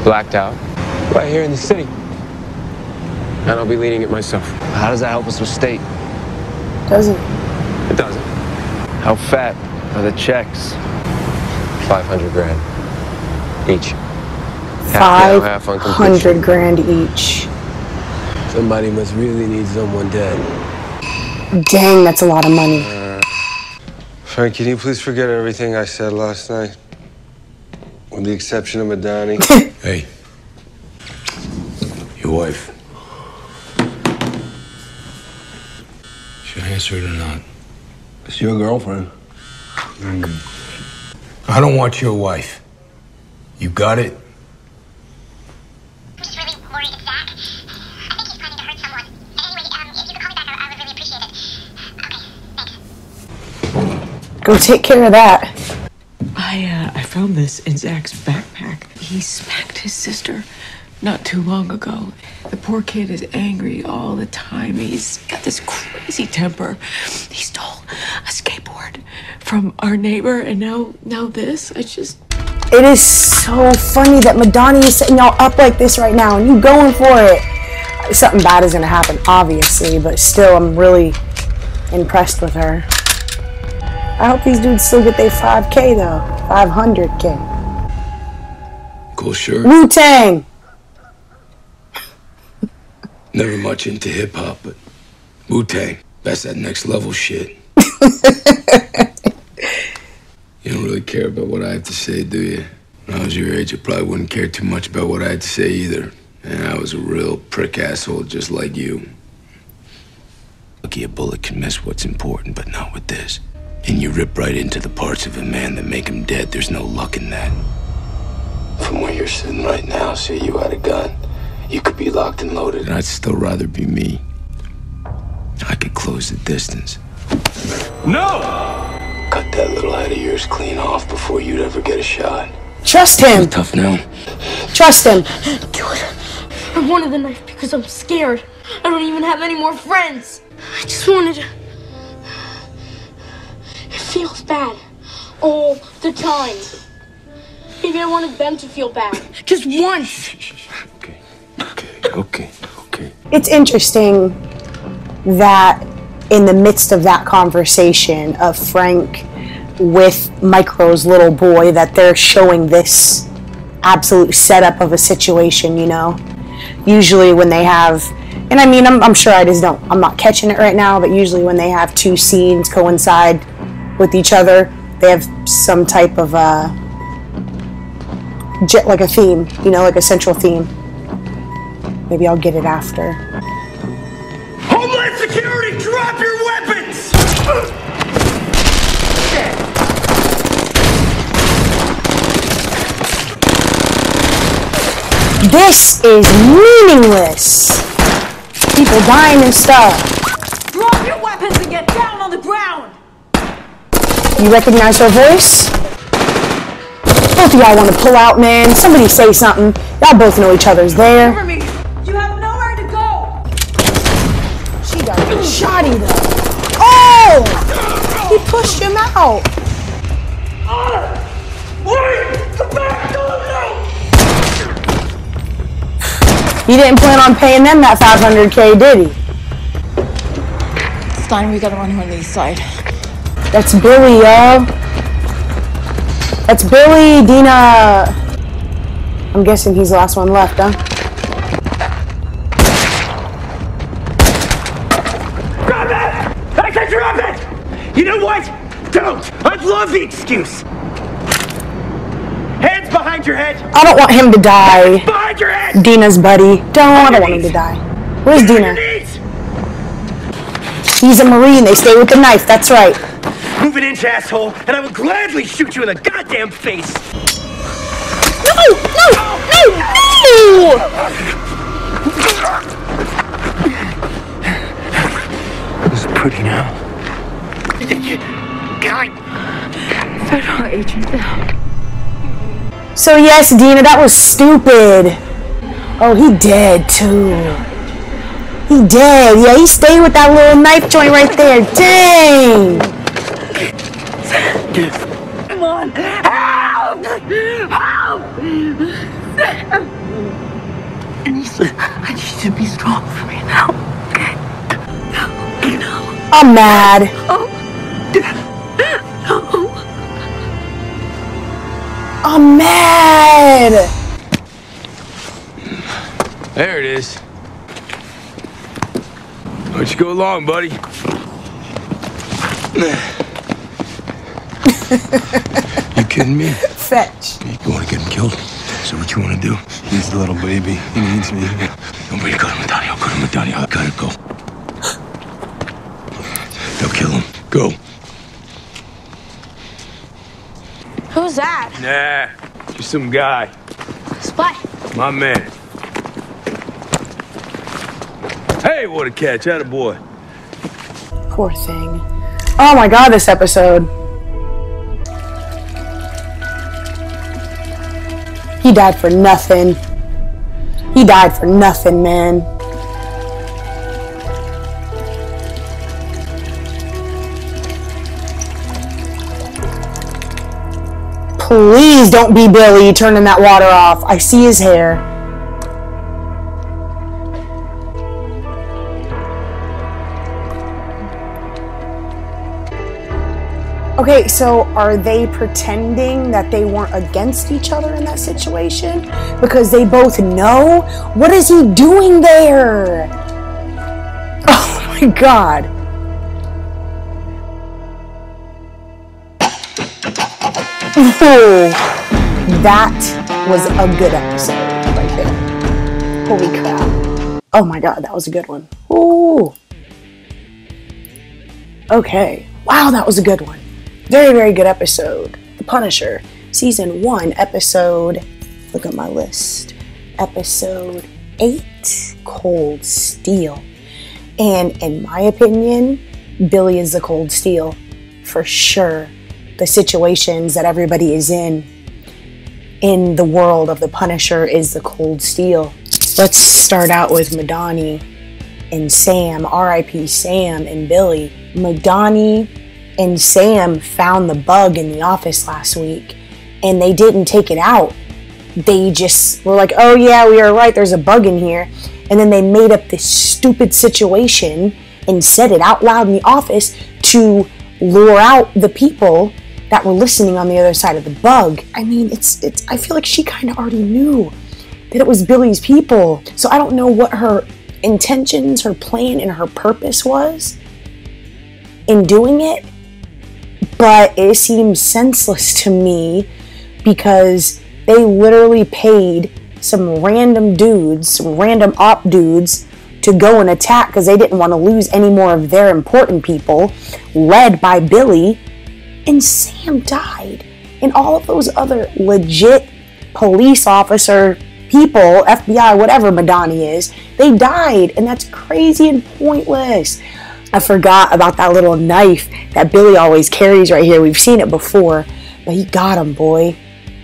Blacked out. Right here in the city. And I'll be leading it myself. How does that help us with state? Doesn't. It doesn't. How fat are the checks? 500 grand. Each. Half now, half on completion. 500 grand each. Somebody must really need someone dead. Dang, that's a lot of money. Frank, can you please forget everything I said last night? With the exception of Madani. Hey. Your wife. Should I answer it or not? It's your girlfriend. I don't want your wife. You got it? I'm just really worried it's Zach. I think he's planning to hurt someone. Anyway, if you could call me back, I would really appreciate it. Okay, thanks. Go take care of that. I found this in Zach's backpack. He smacked his sister not too long ago. The poor kid is angry all the time. He's got this crazy temper. He stole a skateboard from our neighbor, and now this. It is so funny that Madani is setting y'all up like this right now, and you going for it. Something bad is gonna happen, obviously, but still, I'm really impressed with her. I hope these dudes still get their 5K though, 500K. Cool shirt. Wu-Tang. Never much into hip hop, but Wu-Tang, that's that next level shit. You don't really care about what I have to say, do you? When I was your age, I probably wouldn't care too much about what I had to say either. And I was a real prick asshole just like you. Lucky a bullet can miss what's important, but not with this. And you rip right into the parts of a man that make him dead. There's no luck in that. From where you're sitting right now, say you had a gun. You could be locked and loaded. And I'd still rather be me. I could close the distance. No! Cut that little head of yours clean off before you'd ever get a shot. Trust him. Tough now. Trust him. I wanted the knife because I'm scared. I don't even have any more friends. I just wanted... It feels bad. All the time. Maybe I wanted them to feel bad. Just once. Okay. It's interesting that in the midst of that conversation of Frank with Micro's little boy, that they're showing this absolute setup of a situation, you know? Usually when they have, and I mean, I'm sure I'm not catching it right now, but usually when they have two scenes coincide with each other, they have some type of like a theme, you know, like a central theme. Maybe I'll get it after. Homeland Security, drop your weapons! This is meaningless. People dying and stuff. Drop your weapons and get down on the ground! You recognize her voice? Both of y'all want to pull out, man. Somebody say something. Y'all both know each other's there. Cover me! You have nowhere to go! She got a shoddy though. Oh! He pushed him out. Wait! Come back! He didn't plan on paying them that 500K, did he? Stein, we gotta run here on the east side. That's Billy, yo. That's Billy, Dina. I'm guessing he's the last one left, huh? Drop it! I said drop it! You know what? Don't! I love the excuse! Hands behind your head! I don't want him to die. Behind your head! Dina's buddy. I don't want him to die. Where's Dina? He's a Marine. They stay with the knife. That's right. Move an inch, asshole, and I will gladly shoot you in the goddamn face! No! This is pretty now. Federal agent down. So yes, Dina, that was stupid. Oh, he dead too. He dead. Yeah, he stayed with that little knife joint right there. Dang. Come on. Help! Help! I need you to be strong for me now, okay? No. I'm mad. No. I'm mad. There it is. Why don't you go along, buddy? You kidding me? Fetch. You want to get him killed? So what you want to do? He's a little baby. He needs me. Nobody go to Medania. Go to Medania. I gotta go. They'll kill him. Go. Who's that? Nah, just some guy. Spy. My man. Hey, what a catch. Attaboy. Poor thing. Oh my god, this episode. He died for nothing. He died for nothing, man. Please don't be Billy turning that water off. I see his hair. Okay, so are they pretending that they weren't against each other in that situation? Because they both know? What is he doing there? Oh my god. Oh, that was a good episode right there. Holy crap. Oh my god, that was a good one. Ooh. Okay. Wow, that was a good one. Very, very good episode. The Punisher, Season 1, Episode... Look at my list. Episode 8, Cold Steel. And in my opinion, Billy is the Cold Steel. For sure. The situations that everybody is in the world of the Punisher is the Cold Steel. Let's start out with Madani and Sam. R.I.P. Sam and Billy. Madani and Sam found the bug in the office last week, and they didn't take it out. They just were like, oh yeah, we are right, there's a bug in here. And then they made up this stupid situation and said it out loud in the office to lure out the people that were listening on the other side of the bug. I mean, I feel like she kind of already knew that it was Billy's people. So I don't know what her intentions, her plan, and her purpose was in doing it. But it seems senseless to me because they literally paid some random dudes, some random op dudes to go and attack because they didn't want to lose any more of their important people, led by Billy, and Sam died. And all of those other legit police officer people, FBI, whatever Madani is, they died, and that's crazy and pointless. I forgot about that little knife that Billy always carries right here. We've seen it before, but he got him, boy.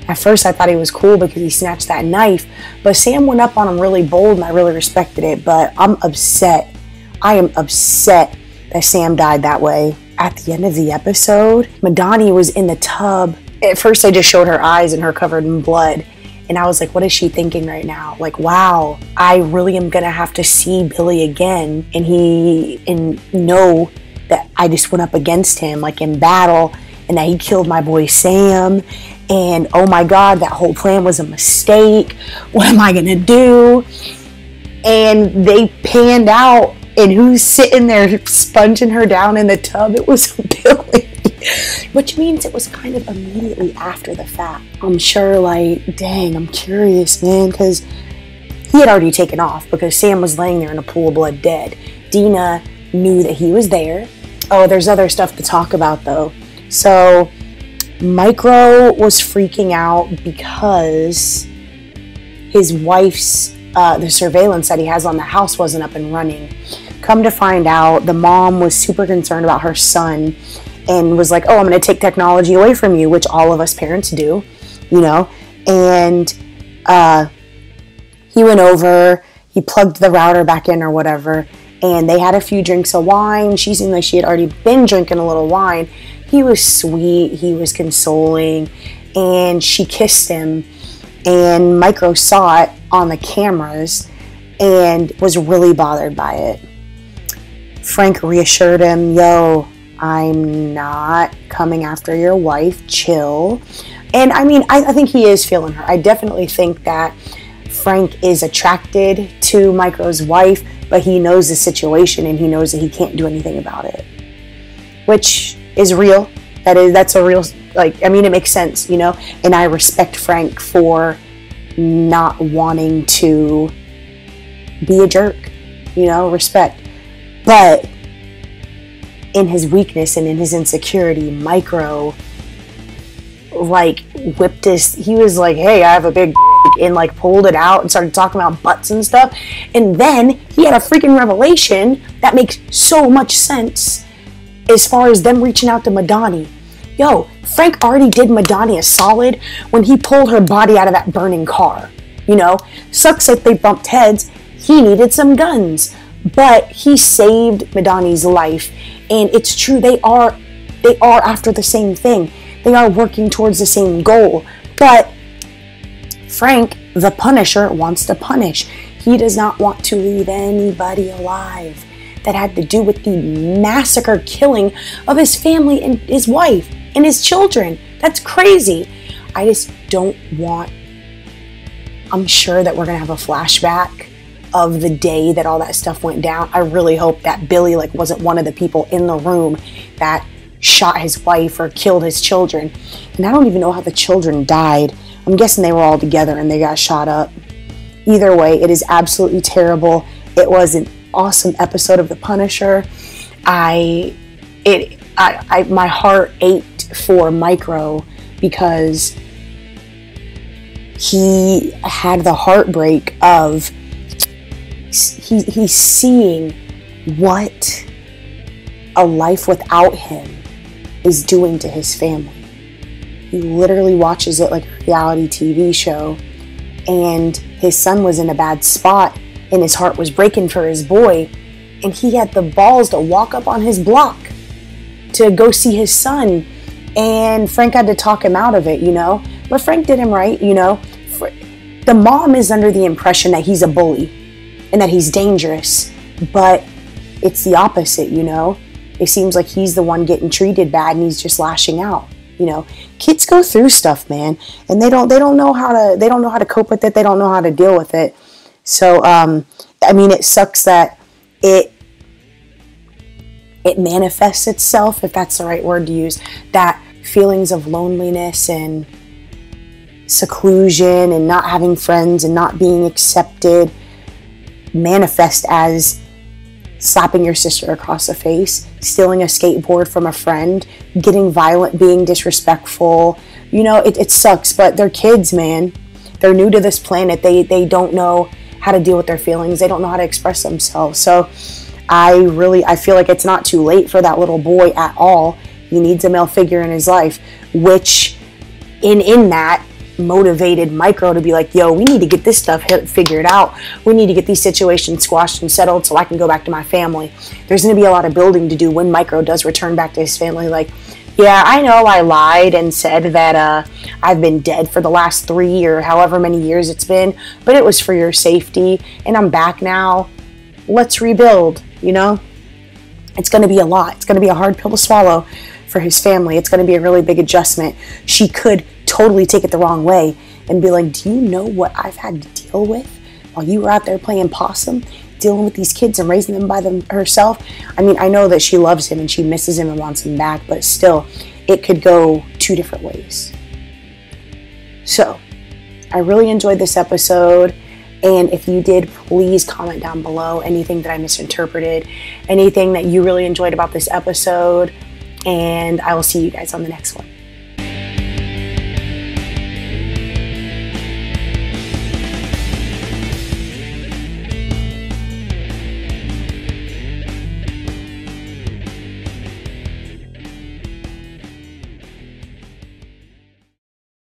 At first, I thought he was cool because he snatched that knife, but Sam went up on him really bold, and I really respected it, but I'm upset. I am upset that Sam died that way. At the end of the episode, Madani was in the tub. At first, I just showed her eyes and her covered in blood, and I was like, what is she thinking right now? Like, wow, I really am gonna have to see Billy again and know that I just went up against him, like in battle, and that he killed my boy Sam, and oh my god, that whole plan was a mistake. What am I gonna do? And they panned out, and who's sitting there sponging her down in the tub? It was Billy. Which means it was kind of immediately after the fact. I'm sure, like, dang, I'm curious, man, because he had already taken off because Sam was laying there in a pool of blood dead. Dina knew that he was there. Oh, there's other stuff to talk about, though. So, Micro was freaking out because his wife's, the surveillance that he has on the house wasn't up and running. Come to find out, the mom was super concerned about her son and was like, oh, I'm going to take technology away from you, which all of us parents do, you know. And he went over, he plugged the router back in or whatever, and they had a few drinks of wine. She seemed like she had already been drinking a little wine. He was sweet, he was consoling, and she kissed him, and Micro saw it on the cameras, and was really bothered by it. Frank reassured him, yo, I'm not coming after your wife, chill. And I mean, I think he is feeling her. I definitely think that Frank is attracted to Micro's wife, but he knows the situation and he knows that he can't do anything about it, which is real. That's a real, like, I mean, it makes sense, you know, and I respect Frank for not wanting to be a jerk, you know, respect. But in his weakness and in his insecurity, Micro, like, whipped he was like, hey, I have a big and like pulled it out and started talking about butts and stuff. And then he had a freaking revelation that makes so much sense as far as them reaching out to Madani. Yo, Frank already did Madani a solid when he pulled her body out of that burning car. You know, sucks that they bumped heads. He needed some guns, but he saved Madani's life. And it's true, they are after the same thing. They are working towards the same goal. But Frank, the Punisher, wants to punish. He does not want to leave anybody alive. That had to do with the massacre killing of his family and his wife and his children. That's crazy. I just don't want... I'm sure that we're going to have a flashback of the day that all that stuff went down. I really hope that Billy wasn't one of the people in the room that shot his wife or killed his children. And I don't even know how the children died. I'm guessing they were all together and they got shot up. Either way, it is absolutely terrible. It was an awesome episode of The Punisher. My heart ached for Micro because he had the heartbreak of he's seeing what a life without him is doing to his family. He literally watches it like a reality TV show, and his son was in a bad spot and his heart was breaking for his boy, and he had the balls to walk up on his block to go see his son, and Frank had to talk him out of it, you know. But Frank did him right, you know. The mom is under the impression that he's a bully and that he's dangerous, but it's the opposite, you know. It seems like he's the one getting treated bad and he's just lashing out. You know, kids go through stuff, man, and they don't know how to cope with it. They don't know how to deal with it. So, I mean, it sucks that it manifests itself, if that's the right word to use, that feelings of loneliness and seclusion and not having friends and not being accepted manifest as slapping your sister across the face, stealing a skateboard from a friend, getting violent, being disrespectful. You know, it sucks, but they're kids, man. They're new to this planet. They don't know how to deal with their feelings. They don't know how to express themselves. So I feel like it's not too late for that little boy at all. He needs a male figure in his life, which in that motivated Micro to be like, yo, we need to get this stuff figured out. We need to get these situations squashed and settled so I can go back to my family. There's going to be a lot of building to do when Micro does return back to his family. Like, yeah, I know I lied and said that I've been dead for the last 3 or however many years it's been, but it was for your safety and I'm back now. Let's rebuild, you know? It's going to be a lot. It's going to be a hard pill to swallow for his family. It's going to be a really big adjustment. She could totally take it the wrong way and be like, do you know what I've had to deal with while you were out there playing possum, dealing with these kids and raising them by herself? I mean, I know that she loves him and she misses him and wants him back, but still, it could go 2 different ways. So, I really enjoyed this episode, and if you did, please comment down below anything that I misinterpreted, anything that you really enjoyed about this episode, and I will see you guys on the next one.